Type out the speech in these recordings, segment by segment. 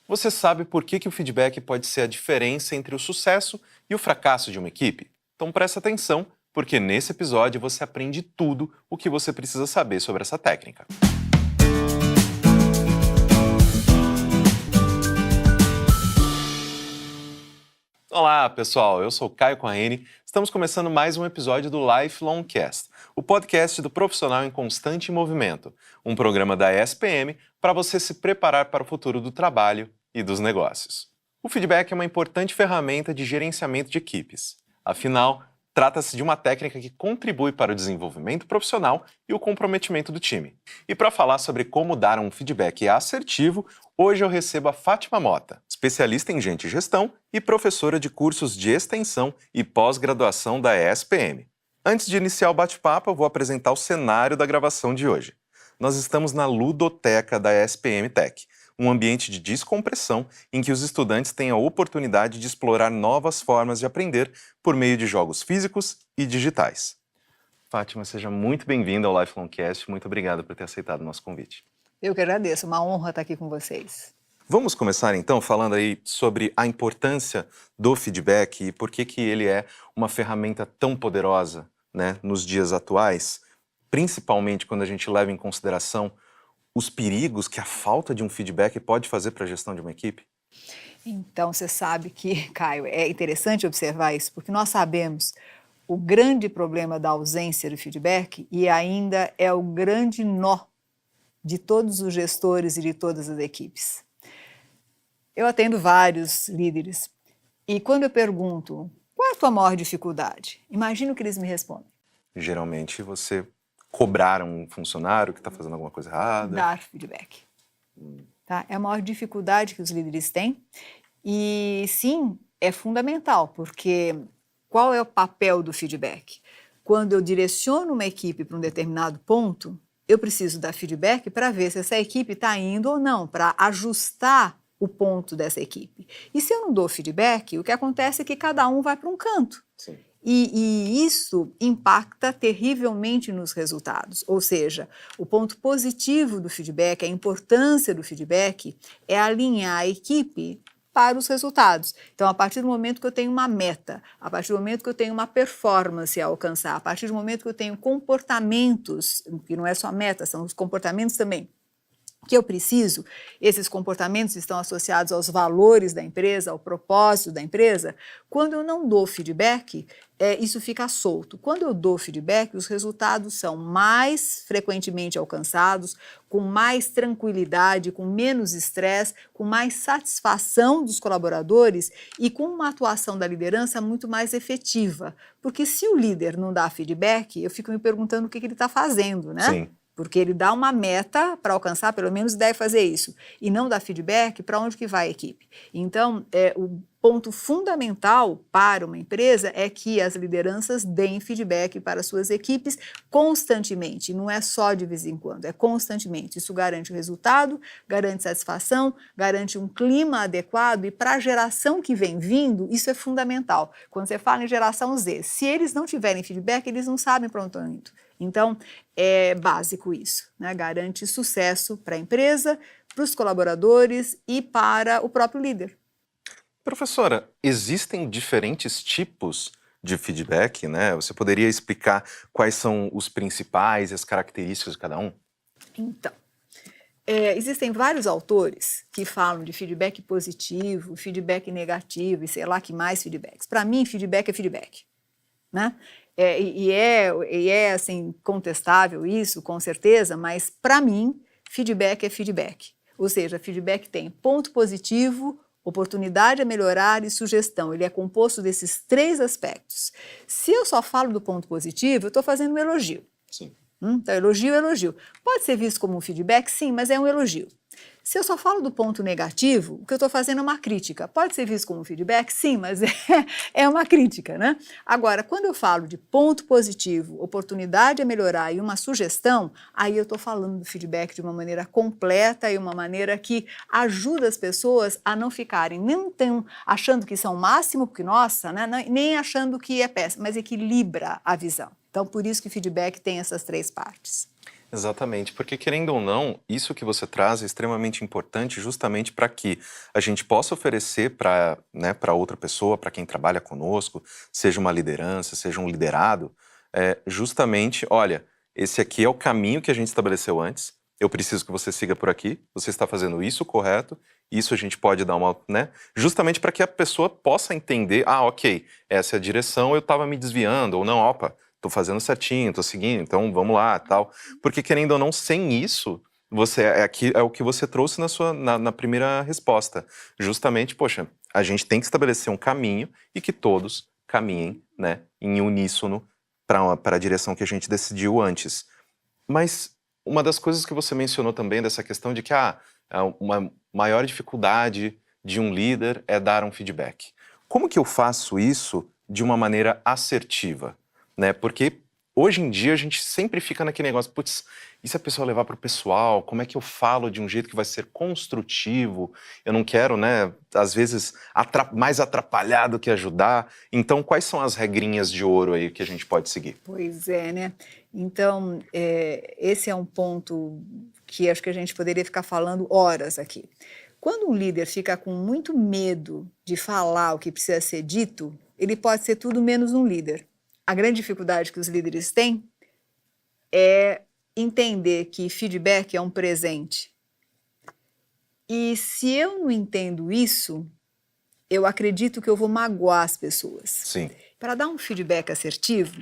Você sabe por que o feedback pode ser a diferença entre o sucesso e o fracasso de uma equipe? Então presta atenção, porque nesse episódio você aprende tudo o que você precisa saber sobre essa técnica. Olá, pessoal. Eu sou Caio Corrêne. Estamos começando mais um episódio do Lifelong Cast, o podcast do profissional em constante movimento, um programa da ESPM para você se preparar para o futuro do trabalho e dos negócios. O feedback é uma importante ferramenta de gerenciamento de equipes. Afinal, trata-se de uma técnica que contribui para o desenvolvimento profissional e o comprometimento do time. E para falar sobre como dar um feedback assertivo, hoje eu recebo a Fátima Mota, especialista em gente e gestão e professora de cursos de extensão e pós-graduação da ESPM. Antes de iniciar o bate-papo, eu vou apresentar o cenário da gravação de hoje. Nós estamos na Ludoteca da ESPM Tech, um ambiente de descompressão em que os estudantes têm a oportunidade de explorar novas formas de aprender por meio de jogos físicos e digitais. Fátima, seja muito bem-vinda ao Lifelong Cast. Muito obrigado por ter aceitado o nosso convite. Eu que agradeço, uma honra estar aqui com vocês. Vamos começar então falando aí sobre a importância do feedback e por que ele é uma ferramenta tão poderosa, né, nos dias atuais, principalmente quando a gente leva em consideração os perigos que a falta de um feedback pode fazer para a gestão de uma equipe? Então, você sabe que, Caio, é interessante observar isso, porque nós sabemos o grande problema da ausência do feedback e ainda é o grande nó de todos os gestores e de todas as equipes. Eu atendo vários líderes e quando eu pergunto qual é a tua maior dificuldade, imagina o que eles me respondem. Geralmente você cobrar um funcionário que está fazendo alguma coisa errada. Dar feedback. Tá? É a maior dificuldade que os líderes têm e sim, é fundamental, porque qual é o papel do feedback? Quando eu direciono uma equipe para um determinado ponto, eu preciso dar feedback para ver se essa equipe está indo ou não, para ajustar o ponto dessa equipe. E se eu não dou feedback, o que acontece é que cada um vai para um canto. Sim. E isso impacta terrivelmente nos resultados. Ou seja, o ponto positivo do feedback, a importância do feedback é alinhar a equipe para os resultados. Então, a partir do momento que eu tenho uma meta, a partir do momento que eu tenho uma performance a alcançar, a partir do momento que eu tenho comportamentos, que não é só meta, são os comportamentos também, que eu preciso, esses comportamentos estão associados aos valores da empresa, ao propósito da empresa. Quando eu não dou feedback, isso fica solto. Quando eu dou feedback, os resultados são mais frequentemente alcançados, com mais tranquilidade, com menos estresse, com mais satisfação dos colaboradores e com uma atuação da liderança muito mais efetiva. Porque se o líder não dá feedback, eu fico me perguntando o que ele está fazendo, né? Sim. Porque ele dá uma meta para alcançar, pelo menos deve fazer isso, e não dá feedback, para onde que vai a equipe? Então, o ponto fundamental para uma empresa é que as lideranças deem feedback para suas equipes constantemente, não é só de vez em quando, é constantemente. Isso garante o resultado, garante satisfação, garante um clima adequado e para a geração que vem vindo, isso é fundamental. Quando você fala em geração Z, se eles não tiverem feedback, eles não sabem para onde estão indo. Então, é básico isso, né? Garante sucesso para a empresa, para os colaboradores e para o próprio líder. Professora, existem diferentes tipos de feedback, né? Você poderia explicar quais são os principais e as características de cada um? Então, existem vários autores que falam de feedback positivo, feedback negativo e sei lá que mais feedbacks. Para mim, feedback é feedback, né? É assim, contestável isso, com certeza, mas para mim, feedback é feedback. Ou seja, feedback tem ponto positivo, oportunidade a melhorar e sugestão. Ele é composto desses três aspectos. Se eu só falo do ponto positivo, eu estou fazendo um elogio. Sim. Então, elogio é elogio. Pode ser visto como um feedback, sim, mas é um elogio. Se eu só falo do ponto negativo, o que eu estou fazendo é uma crítica. Pode ser visto como um feedback? Sim, mas é uma crítica, né? Agora, quando eu falo de ponto positivo, oportunidade a melhorar e uma sugestão, aí eu estou falando do feedback de uma maneira completa e uma maneira que ajuda as pessoas a não ficarem nem tão achando que são o máximo, porque nossa, né? Nem achando que é péssimo, mas equilibra a visão. Então, por isso que feedback tem essas três partes. Exatamente, porque querendo ou não, isso que você traz é extremamente importante justamente para que a gente possa oferecer para, né, para outra pessoa, para quem trabalha conosco, seja uma liderança, seja um liderado, justamente, olha, esse aqui é o caminho que a gente estabeleceu antes, eu preciso que você siga por aqui, você está fazendo isso correto, isso a gente pode dar uma, né, justamente para que a pessoa possa entender, ok, essa é a direção, eu estava me desviando, ou não, opa, tô fazendo certinho, tô seguindo, então vamos lá, tal. Porque querendo ou não, sem isso, você aqui é o que você trouxe na primeira resposta. Justamente, poxa, a gente tem que estabelecer um caminho e que todos caminhem, né, em uníssono para a direção que a gente decidiu antes. Mas uma das coisas que você mencionou também dessa questão de que uma maior dificuldade de um líder é dar um feedback. Como que eu faço isso de uma maneira assertiva? Né? Porque hoje em dia a gente sempre fica naquele negócio, putz, e se a pessoa levar para o pessoal, como é que eu falo de um jeito que vai ser construtivo? Eu não quero, né, às vezes, mais atrapalhar do que ajudar. Então, quais são as regrinhas de ouro aí que a gente pode seguir? Pois é, né? Então, esse é um ponto que acho que a gente poderia ficar falando horas aqui. Quando um líder fica com muito medo de falar o que precisa ser dito, ele pode ser tudo menos um líder. A grande dificuldade que os líderes têm é entender que feedback é um presente. E se eu não entendo isso, eu acredito que eu vou magoar as pessoas. Sim. Para dar um feedback assertivo,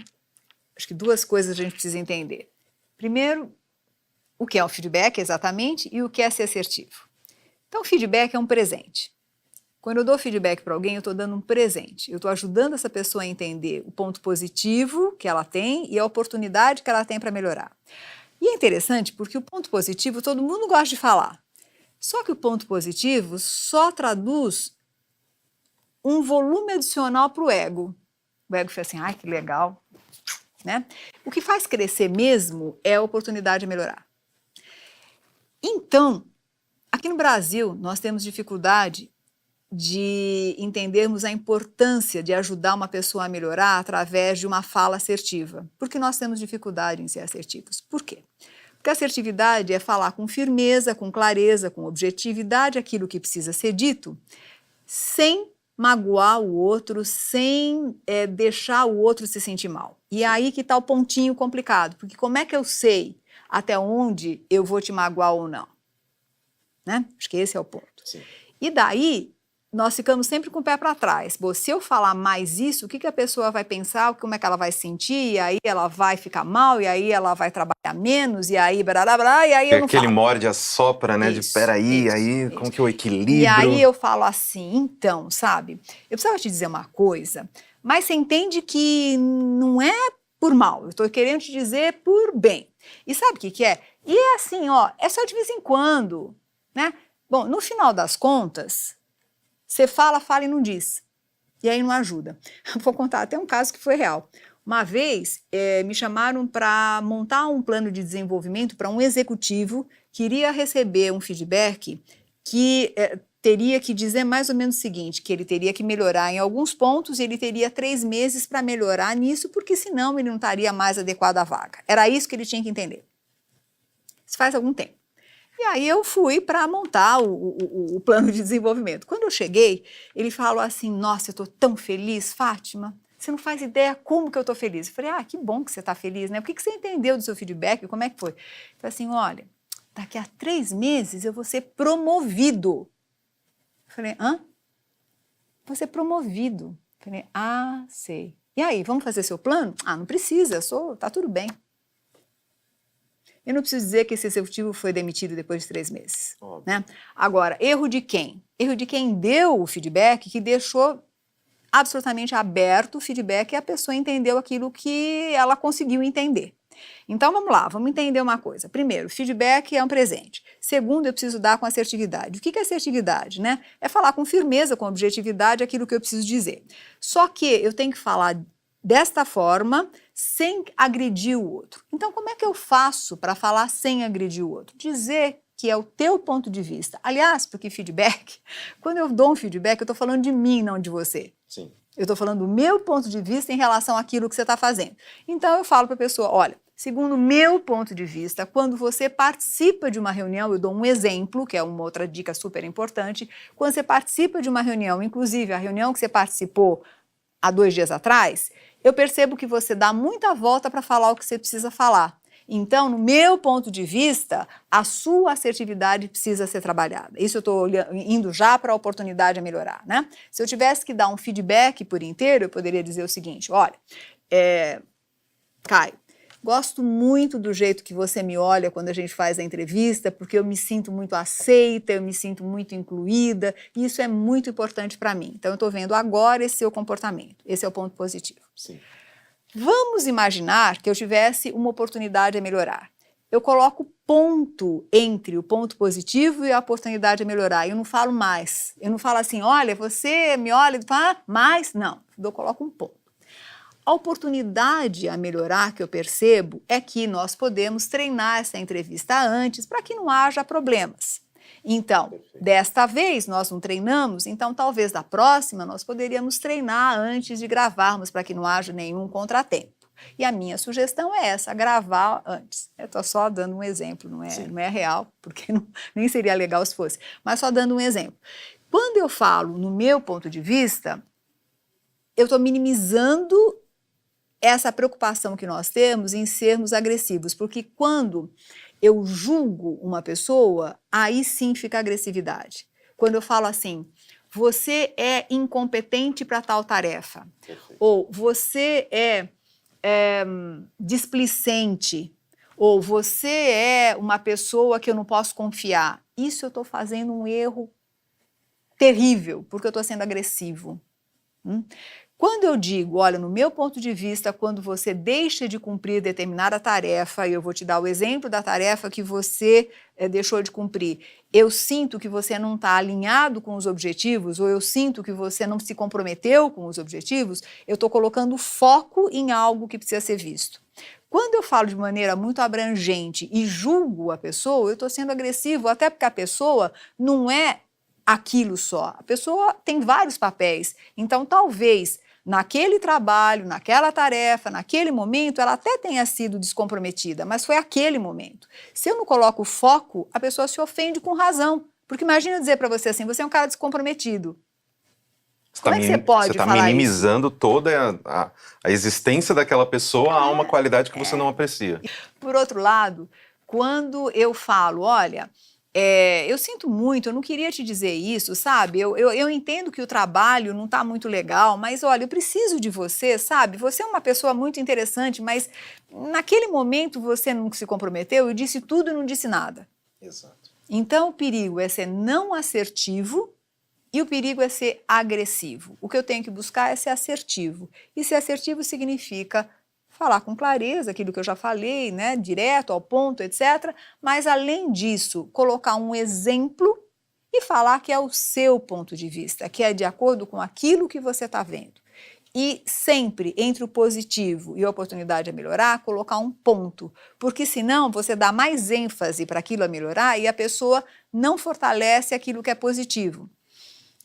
acho que duas coisas a gente precisa entender. Primeiro, o que é um feedback exatamente e o que é ser assertivo. Então, feedback é um presente. Quando eu dou feedback para alguém, eu estou dando um presente. Eu estou ajudando essa pessoa a entender o ponto positivo que ela tem e a oportunidade que ela tem para melhorar. E é interessante porque o ponto positivo todo mundo gosta de falar. Só que o ponto positivo só traduz um volume adicional para o ego. O ego fica assim, ai, que legal. Né? O que faz crescer mesmo é a oportunidade de melhorar. Então, aqui no Brasil, nós temos dificuldade de entendermos a importância de ajudar uma pessoa a melhorar através de uma fala assertiva. Porque nós temos dificuldade em ser assertivos. Por quê? Porque a assertividade é falar com firmeza, com clareza, com objetividade aquilo que precisa ser dito, sem magoar o outro, sem deixar o outro se sentir mal. E é aí que está o pontinho complicado, porque como é que eu sei até onde eu vou te magoar ou não? Né? Acho que esse é o ponto. Sim. E daí, nós ficamos sempre com o pé para trás. Bom, se eu falar mais isso, o que a pessoa vai pensar, como é que ela vai se sentir, e aí ela vai ficar mal, e aí ela vai trabalhar menos, e aí blá, blá, blá, e aí eu não falo. Aquele morde-a-sopra, né, de peraí, aí como que eu equilibro? E aí eu falo assim, então, sabe, eu precisava te dizer uma coisa, mas você entende que não é por mal, eu estou querendo te dizer por bem. E sabe o que é? E é assim, ó, é só de vez em quando, né? Bom, no final das contas, você fala e não diz. E aí não ajuda. Vou contar até um caso que foi real. Uma vez, me chamaram para montar um plano de desenvolvimento para um executivo que iria receber um feedback que teria que dizer mais ou menos o seguinte, que ele teria que melhorar em alguns pontos e ele teria 3 meses para melhorar nisso, porque senão ele não estaria mais adequado à vaga. Era isso que ele tinha que entender. Isso faz algum tempo. E aí eu fui para montar o plano de desenvolvimento. Quando eu cheguei, ele falou assim, nossa, eu estou tão feliz, Fátima, você não faz ideia como que eu estou feliz. Eu falei, que bom que você está feliz, né? O que você entendeu do seu feedback? Como é que foi? Ele falou assim, olha, daqui a 3 meses eu vou ser promovido. Eu falei, hã? Vou ser promovido. Eu falei, sei. E aí, vamos fazer seu plano? Não precisa, tá tudo bem. Eu não preciso dizer que esse executivo foi demitido depois de 3 meses. Né? Agora, erro de quem? Erro de quem deu o feedback, que deixou absolutamente aberto o feedback e a pessoa entendeu aquilo que ela conseguiu entender. Então, vamos lá, vamos entender uma coisa. Primeiro, feedback é um presente. Segundo, eu preciso dar com assertividade. O que é assertividade? Né? É falar com firmeza, com objetividade, aquilo que eu preciso dizer. Só que eu tenho que falar desta forma, sem agredir o outro. Então, como é que eu faço para falar sem agredir o outro? Dizer que é o teu ponto de vista. Aliás, porque feedback, quando eu dou um feedback, eu estou falando de mim, não de você. Sim. Eu estou falando do meu ponto de vista em relação àquilo que você está fazendo. Então, eu falo para a pessoa, olha, Segundo o meu ponto de vista, quando você participa de uma reunião, eu dou um exemplo, que é uma outra dica super importante, quando você participa de uma reunião, inclusive a reunião que você participou há 2 dias atrás, eu percebo que você dá muita volta para falar o que você precisa falar. Então, no meu ponto de vista, a sua assertividade precisa ser trabalhada. Isso eu estou indo já para a oportunidade a melhorar, né? Se eu tivesse que dar um feedback por inteiro, eu poderia dizer o seguinte, olha, Caio, gosto muito do jeito que você me olha quando a gente faz a entrevista, porque eu me sinto muito aceita, eu me sinto muito incluída, e isso é muito importante para mim. Então, eu estou vendo agora esse seu comportamento. Esse é o ponto positivo. Sim. Vamos imaginar que eu tivesse uma oportunidade a melhorar. Eu coloco ponto entre o ponto positivo e a oportunidade a melhorar. Eu não falo mais. Eu não falo assim, olha, você me olha e fala, mais. Não, eu coloco um ponto. A oportunidade a melhorar que eu percebo é que nós podemos treinar essa entrevista antes para que não haja problemas. Então, desta vez nós não treinamos, então talvez da próxima nós poderíamos treinar antes de gravarmos para que não haja nenhum contratempo. E a minha sugestão é essa, gravar antes. Eu estou só dando um exemplo, não é real, porque nem seria legal se fosse, mas só dando um exemplo. Quando eu falo no meu ponto de vista, eu estou minimizando essa preocupação que nós temos em sermos agressivos, porque quando eu julgo uma pessoa, aí sim fica agressividade. Quando eu falo assim, você é incompetente para tal tarefa, ou você é displicente, ou você é uma pessoa que eu não posso confiar, isso eu estou fazendo um erro terrível, porque eu estou sendo agressivo. Quando eu digo, olha, no meu ponto de vista, quando você deixa de cumprir determinada tarefa, e eu vou te dar o exemplo da tarefa que você deixou de cumprir, eu sinto que você não está alinhado com os objetivos, ou eu sinto que você não se comprometeu com os objetivos, eu estou colocando foco em algo que precisa ser visto. Quando eu falo de maneira muito abrangente e julgo a pessoa, eu estou sendo agressivo, até porque a pessoa não é aquilo só. A pessoa tem vários papéis, então talvez naquele trabalho, naquela tarefa, naquele momento, ela até tenha sido descomprometida, mas foi aquele momento. Se eu não coloco foco, a pessoa se ofende com razão. Porque imagina eu dizer para você assim, você é um cara descomprometido. Como é que você pode falar isso? Você está minimizando toda a existência daquela pessoa a uma qualidade que você não aprecia. Por outro lado, quando eu falo, olha, eu sinto muito, eu não queria te dizer isso, sabe? Eu entendo que o trabalho não está muito legal, mas olha, eu preciso de você, sabe? Você é uma pessoa muito interessante, mas naquele momento você não se comprometeu, eu disse tudo e não disse nada. Exato. Então o perigo é ser não assertivo e o perigo é ser agressivo. O que eu tenho que buscar é ser assertivo. E ser assertivo significa falar com clareza, aquilo que eu já falei, né, direto ao ponto, etc. Mas, além disso, colocar um exemplo e falar que é o seu ponto de vista, que é de acordo com aquilo que você está vendo. E sempre, entre o positivo e a oportunidade a melhorar, colocar um ponto, porque senão você dá mais ênfase para aquilo a melhorar e a pessoa não fortalece aquilo que é positivo.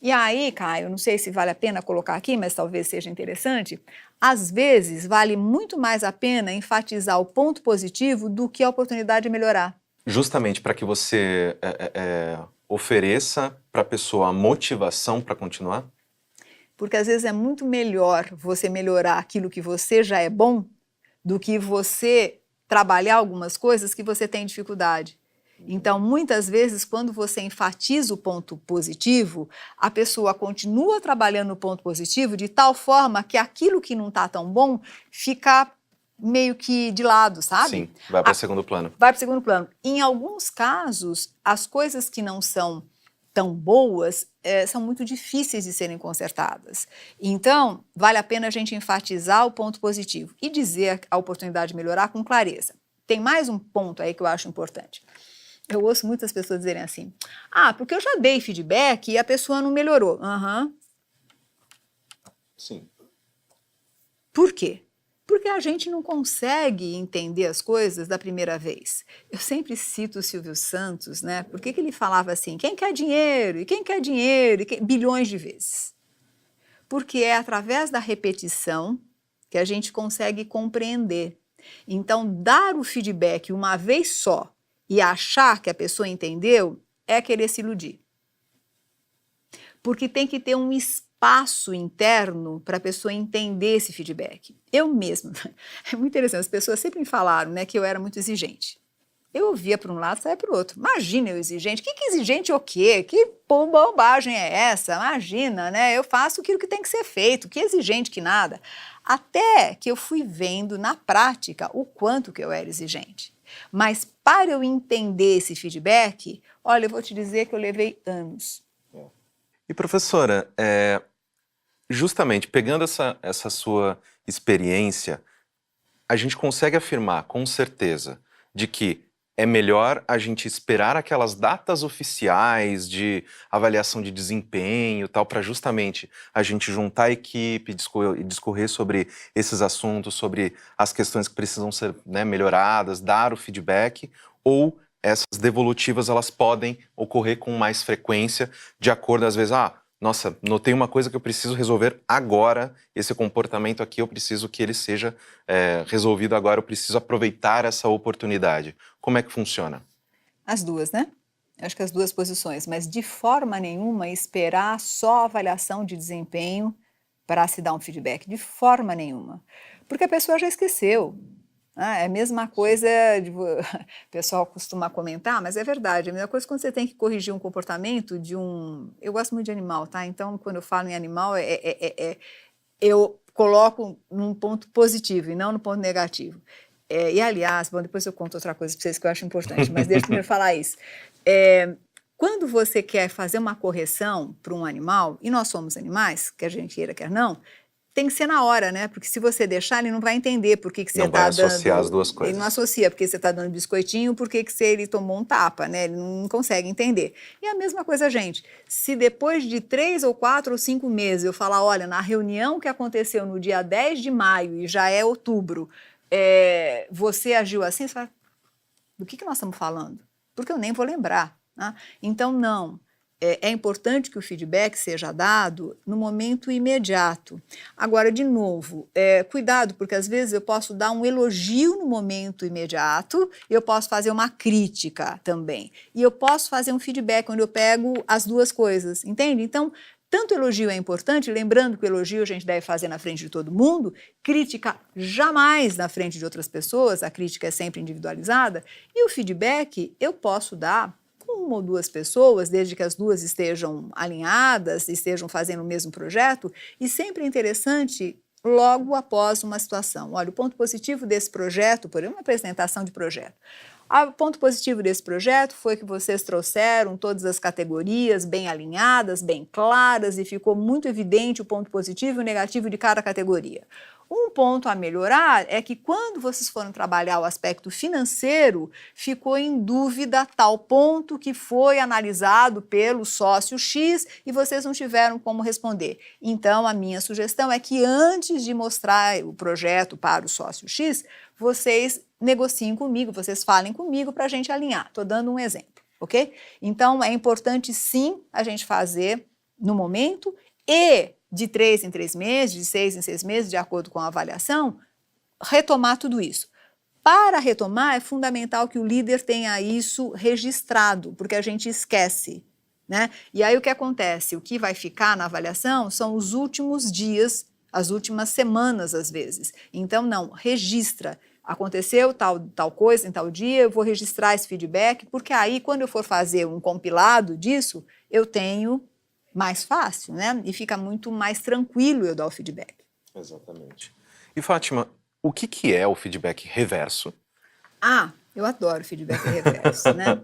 E aí, Caio, não sei se vale a pena colocar aqui, mas talvez seja interessante, às vezes vale muito mais a pena enfatizar o ponto positivo do que a oportunidade de melhorar. Justamente para que você ofereça para a pessoa a motivação para continuar? Porque às vezes é muito melhor você melhorar aquilo que você já é bom do que você trabalhar algumas coisas que você tem dificuldade. Então, muitas vezes, quando você enfatiza o ponto positivo, a pessoa continua trabalhando no ponto positivo de tal forma que aquilo que não está tão bom fica meio que de lado, sabe? Sim, vai para o segundo plano. Vai para o segundo plano. Em alguns casos, as coisas que não são tão boas são muito difíceis de serem consertadas. Então, vale a pena a gente enfatizar o ponto positivo e dizer a oportunidade de melhorar com clareza. Tem mais um ponto aí que eu acho importante. Eu ouço muitas pessoas dizerem assim, porque eu já dei feedback e a pessoa não melhorou. Sim. Por quê? Porque a gente não consegue entender as coisas da primeira vez. Eu sempre cito o Silvio Santos, né? Por que ele falava assim, quem quer dinheiro? E quem quer dinheiro? Bilhões de vezes. Porque é através da repetição que a gente consegue compreender. Então, dar o feedback uma vez só e achar que a pessoa entendeu é querer se iludir. Porque tem que ter um espaço interno para a pessoa entender esse feedback. Eu mesma, é muito interessante, as pessoas sempre me falaram, né, que eu era muito exigente. Eu ouvia para um lado, saia para o outro. Imagina eu exigente. Que exigente o quê? Que bobagem é essa? Imagina, né? Eu faço aquilo que tem que ser feito. Que exigente que nada. Até que eu fui vendo na prática o quanto que eu era exigente. Mas para eu entender esse feedback, olha, eu vou te dizer que eu levei anos. E professora, justamente pegando essa sua experiência, a gente consegue afirmar com certeza de que é melhor a gente esperar aquelas datas oficiais de avaliação de desempenho e tal, para justamente a gente juntar a equipe e discorrer sobre esses assuntos, sobre as questões que precisam ser, né, melhoradas, dar o feedback, ou essas devolutivas elas podem ocorrer com mais frequência, de acordo, às vezes, nossa, notei uma coisa que eu preciso resolver agora, esse comportamento aqui eu preciso que ele seja resolvido agora, eu preciso aproveitar essa oportunidade. Como é que funciona? As duas, né? Acho que as duas posições, mas de forma nenhuma esperar só a avaliação de desempenho para se dar um feedback, de forma nenhuma. Porque a pessoa já esqueceu. É a mesma coisa, o pessoal costuma comentar, mas é verdade, a mesma coisa quando você tem que corrigir um comportamento de um... Eu gosto muito de animal, tá? Então, quando eu falo em animal, eu coloco num ponto positivo e não no ponto negativo. E, aliás, bom, depois eu conto outra coisa para vocês que eu acho importante, mas deixa eu primeiro falar isso. Quando você quer fazer uma correção para um animal, e nós somos animais, quer a gente queira, quer não, tem que ser na hora, né? Porque se você deixar, ele não vai entender por que você está dando... Não vai associar as duas coisas. Ele não associa porque você está dando biscoitinho, porque ele tomou um tapa, né? Ele não consegue entender. E a mesma coisa, gente. Se depois de 3 ou 4 ou 5 meses eu falar, olha, na reunião que aconteceu no dia 10 de maio e já é outubro, você agiu assim, você fala, do que nós estamos falando? Porque eu nem vou lembrar. Né? Então, não. É importante que o feedback seja dado no momento imediato. Agora, de novo, cuidado, porque às vezes eu posso dar um elogio no momento imediato e eu posso fazer uma crítica também. E eu posso fazer um feedback onde eu pego as duas coisas, entende? Então, tanto elogio é importante, lembrando que o elogio a gente deve fazer na frente de todo mundo, crítica jamais na frente de outras pessoas, a crítica é sempre individualizada, e o feedback eu posso dar com 1 ou 2 pessoas, desde que as duas estejam alinhadas, estejam fazendo o mesmo projeto, e sempre é interessante logo após uma situação. Olha, o ponto positivo desse projeto, por exemplo, uma apresentação de projeto. O ponto positivo desse projeto foi que vocês trouxeram todas as categorias bem alinhadas, bem claras, e ficou muito evidente o ponto positivo e o negativo de cada categoria. Um ponto a melhorar é que quando vocês foram trabalhar o aspecto financeiro, ficou em dúvida tal ponto que foi analisado pelo sócio X e vocês não tiveram como responder. Então, a minha sugestão é que antes de mostrar o projeto para o sócio X, vocês negociem comigo, vocês falem comigo para a gente alinhar. Estou dando um exemplo, ok? Então, é importante sim a gente fazer no momento e de 3 em 3 meses, de 6 em 6 meses, de acordo com a avaliação, retomar tudo isso. Para retomar, é fundamental que o líder tenha isso registrado, porque a gente esquece, né? E aí o que acontece? O que vai ficar na avaliação são os últimos dias, as últimas semanas, às vezes. Então, não, registra. Aconteceu tal coisa em tal dia, eu vou registrar esse feedback, porque aí, quando eu for fazer um compilado disso, eu tenho mais fácil, né? E fica muito mais tranquilo eu dar o feedback. Exatamente. E, Fátima, o que é o feedback reverso? Eu adoro feedback reverso, né?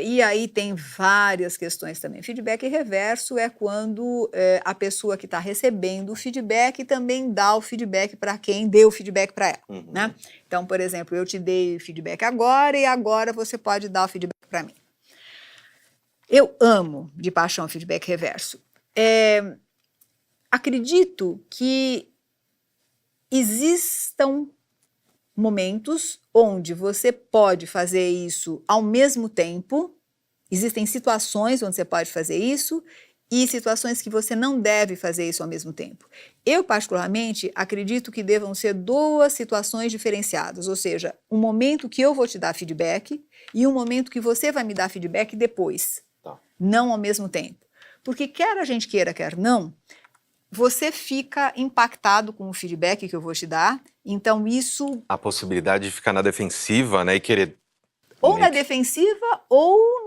E aí tem várias questões também. Feedback reverso é quando a pessoa que está recebendo o feedback também dá o feedback para quem deu o feedback para ela, né? Então, por exemplo, eu te dei feedback agora e agora você pode dar o feedback para mim. Eu amo de paixão feedback reverso. Acredito que existam momentos onde você pode fazer isso ao mesmo tempo, existem situações onde você pode fazer isso, e situações que você não deve fazer isso ao mesmo tempo. Eu, particularmente, acredito que devam ser 2 situações diferenciadas, ou seja, um momento que eu vou te dar feedback e um momento que você vai me dar feedback depois, não ao mesmo tempo. Porque quer a gente queira, quer não, você fica impactado com o feedback que eu vou te dar, então isso... A possibilidade de ficar na defensiva, né, e querer... Ou na defensiva ou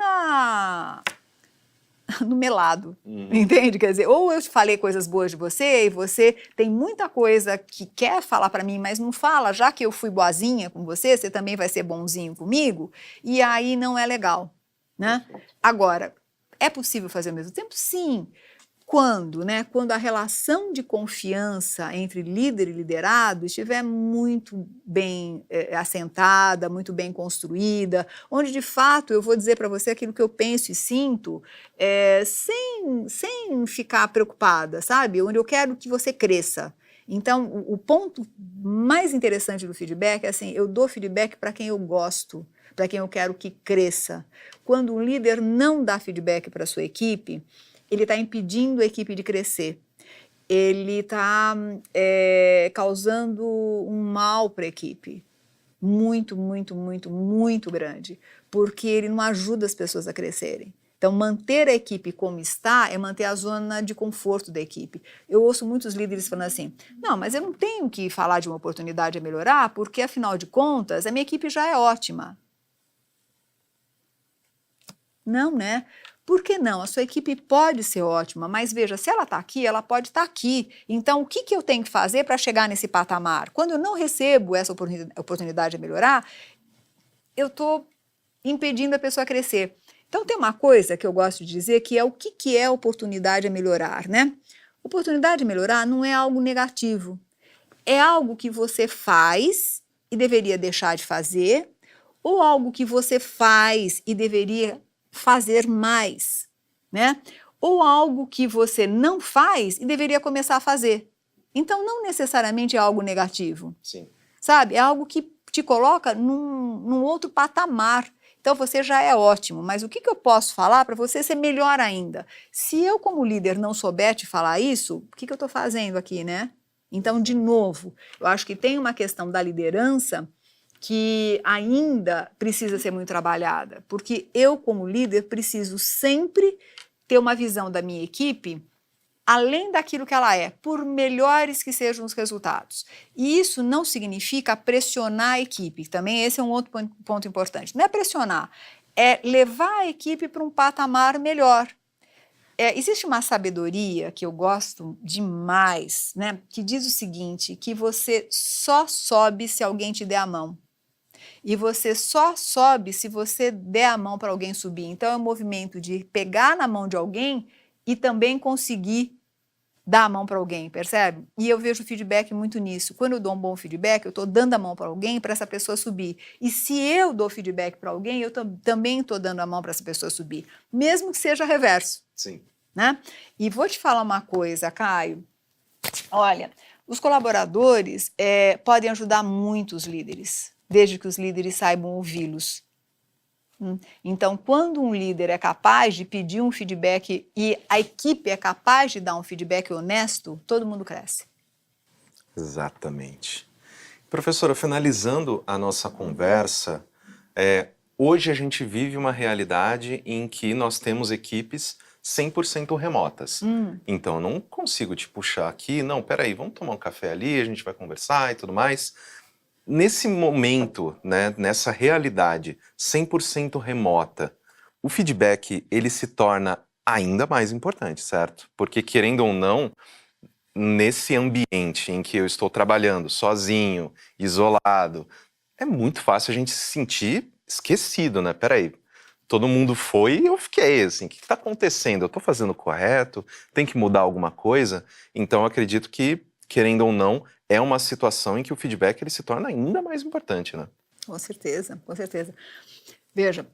no melado, entende? Quer dizer, ou eu te falei coisas boas de você e você tem muita coisa que quer falar para mim, mas não fala, já que eu fui boazinha com você, você também vai ser bonzinho comigo, e aí não é legal, né? Agora, é possível fazer ao mesmo tempo? Sim. Quando, né? Quando a relação de confiança entre líder e liderado estiver muito bem assentada, muito bem construída, onde de fato eu vou dizer para você aquilo que eu penso e sinto, sem ficar preocupada, sabe? Onde eu quero que você cresça. Então, o ponto mais interessante do feedback é assim, eu dou feedback para quem eu gosto, para quem eu quero que cresça. Quando um líder não dá feedback para a sua equipe, ele está impedindo a equipe de crescer, ele está causando um mal para a equipe, muito, muito, muito, muito grande, porque ele não ajuda as pessoas a crescerem. Então, manter a equipe como está é manter a zona de conforto da equipe. Eu ouço muitos líderes falando assim, não, mas eu não tenho que falar de uma oportunidade a melhorar, porque, afinal de contas, a minha equipe já é ótima. Não, né? Por que não? A sua equipe pode ser ótima, mas veja, se ela está aqui, ela pode estar aqui. Então, o que eu tenho que fazer para chegar nesse patamar? Quando eu não recebo essa oportunidade a melhorar, eu estou impedindo a pessoa a crescer. Então, tem uma coisa que eu gosto de dizer que é o que é oportunidade a melhorar, né? Oportunidade a melhorar não é algo negativo. É algo que você faz e deveria deixar de fazer, ou algo que você faz e deveria fazer mais, né? Ou algo que você não faz e deveria começar a fazer. Então, não necessariamente é algo negativo. Sim. Sabe? É algo que te coloca num outro patamar. Então, você já é ótimo, mas o que eu posso falar para você ser melhor ainda? Se eu, como líder, não souber te falar isso, o que eu estou fazendo aqui, né? Então, de novo, eu acho que tem uma questão da liderança que ainda precisa ser muito trabalhada, porque eu, como líder, preciso sempre ter uma visão da minha equipe além daquilo que ela é, por melhores que sejam os resultados. E isso não significa pressionar a equipe, também esse é um outro ponto importante. Não é pressionar, é levar a equipe para um patamar melhor. Existe uma sabedoria que eu gosto demais, né, que diz o seguinte, que você só sobe se alguém te der a mão. E você só sobe se você der a mão para alguém subir. Então, é um movimento de pegar na mão de alguém e também conseguir dar a mão para alguém, percebe? E eu vejo feedback muito nisso. Quando eu dou um bom feedback, eu estou dando a mão para alguém para essa pessoa subir. E se eu dou feedback para alguém, eu também estou dando a mão para essa pessoa subir. Mesmo que seja reverso. Sim. Né? E vou te falar uma coisa, Caio. Olha, os colaboradores podem ajudar muito os líderes, desde que os líderes saibam ouvi-los. Então, quando um líder é capaz de pedir um feedback e a equipe é capaz de dar um feedback honesto, todo mundo cresce. Exatamente. Professora, finalizando a nossa conversa, hoje a gente vive uma realidade em que nós temos equipes 100% remotas. Então, eu não consigo te puxar aqui, não, peraí, vamos tomar um café ali, a gente vai conversar e tudo mais. Nesse momento, né, nessa realidade 100% remota, o feedback ele se torna ainda mais importante, certo? Porque, querendo ou não, nesse ambiente em que eu estou trabalhando sozinho, isolado, é muito fácil a gente se sentir esquecido, né? Peraí, todo mundo foi e eu fiquei, assim, o que está acontecendo? Eu estou fazendo correto? Tem que mudar alguma coisa? Então, eu acredito que, querendo ou não, é uma situação em que o feedback ele se torna ainda mais importante, né? Com certeza, com certeza. Veja,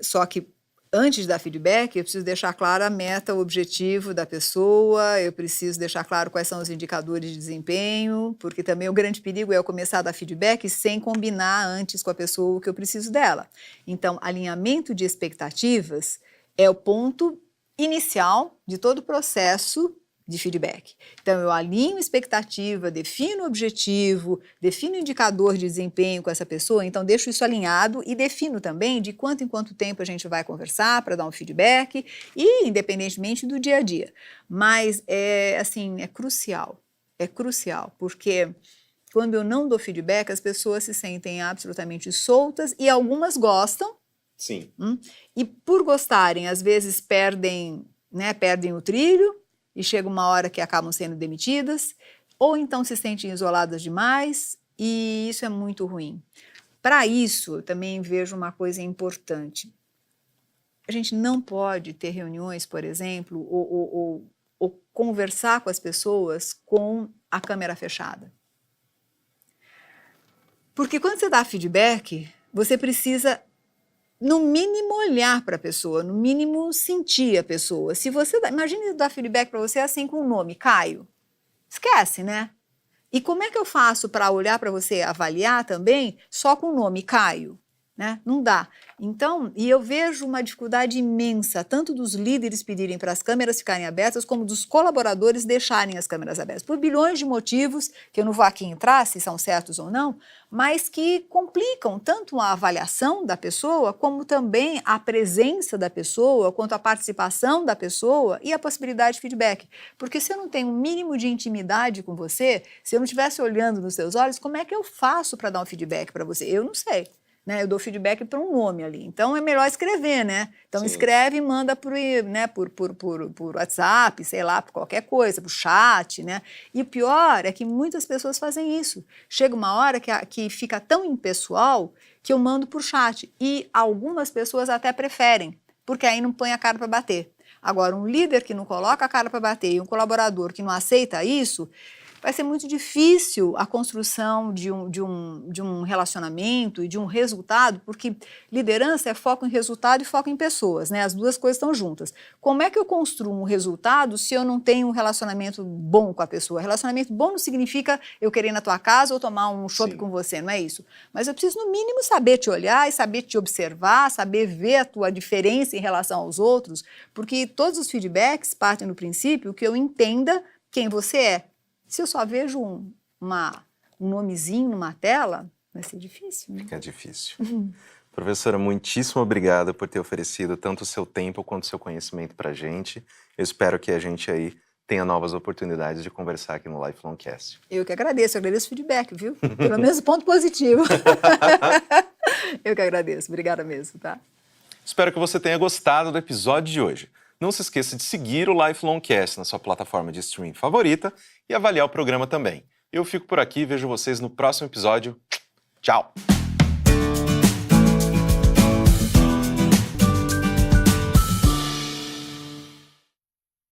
só que antes de dar feedback, eu preciso deixar claro a meta, o objetivo da pessoa, eu preciso deixar claro quais são os indicadores de desempenho, porque também o grande perigo é eu começar a dar feedback sem combinar antes com a pessoa o que eu preciso dela. Então, alinhamento de expectativas é o ponto inicial de todo o processo de feedback. Então, eu alinho expectativa, defino objetivo, defino indicador de desempenho com essa pessoa, então deixo isso alinhado e defino também de quanto em quanto tempo a gente vai conversar para dar um feedback, e independentemente do dia a dia. Mas, é crucial, porque quando eu não dou feedback, as pessoas se sentem absolutamente soltas e algumas gostam. Sim. E por gostarem, às vezes perdem o trilho e chega uma hora que acabam sendo demitidas, ou então se sentem isoladas demais, e isso é muito ruim. Para isso, eu também vejo uma coisa importante. A gente não pode ter reuniões, por exemplo, ou conversar com as pessoas com a câmera fechada. Porque quando você dá feedback, você precisa, no mínimo, olhar para a pessoa, no mínimo, sentir a pessoa. Se você imagine dar feedback para você assim com o nome, Caio. Esquece, né? E como é que eu faço para olhar para você, avaliar também, só com o nome, Caio? Né? Não dá. Então, e eu vejo uma dificuldade imensa, tanto dos líderes pedirem para as câmeras ficarem abertas, como dos colaboradores deixarem as câmeras abertas, por bilhões de motivos, que eu não vou aqui entrar, se são certos ou não, mas que complicam tanto a avaliação da pessoa, como também a presença da pessoa, quanto a participação da pessoa e a possibilidade de feedback. Porque se eu não tenho um mínimo de intimidade com você, se eu não estivesse olhando nos seus olhos, como é que eu faço para dar um feedback para você? Eu não sei. Né, eu dou feedback para um nome ali, então é melhor escrever, né? Então Sim. Escreve e manda por WhatsApp, sei lá, por qualquer coisa, por chat, né? E o pior é que muitas pessoas fazem isso. Chega uma hora que fica tão impessoal que eu mando por chat, e algumas pessoas até preferem, porque aí não põe a cara para bater. Agora, um líder que não coloca a cara para bater e um colaborador que não aceita isso, vai ser muito difícil a construção de um relacionamento e de um resultado, porque liderança é foco em resultado e foco em pessoas, né? As duas coisas estão juntas. Como é que eu construo um resultado se eu não tenho um relacionamento bom com a pessoa? Relacionamento bom não significa eu querer ir na tua casa ou tomar um chopp com você, não é isso. Mas eu preciso, no mínimo, saber te olhar e saber te observar, saber ver a tua diferença em relação aos outros, porque todos os feedbacks partem do princípio que eu entenda quem você é. Se eu só vejo um nomezinho numa tela, vai ser difícil, né? Fica difícil. Professora, muitíssimo obrigada por ter oferecido tanto o seu tempo quanto o seu conhecimento para a gente. Eu espero que a gente aí tenha novas oportunidades de conversar aqui no Lifelong Cast. Eu que agradeço o feedback, viu? Pelo menos ponto positivo. Eu que agradeço, obrigada mesmo, tá? Espero que você tenha gostado do episódio de hoje. Não se esqueça de seguir o Lifelong Cast na sua plataforma de streaming favorita e avaliar o programa também. Eu fico por aqui e vejo vocês no próximo episódio. Tchau!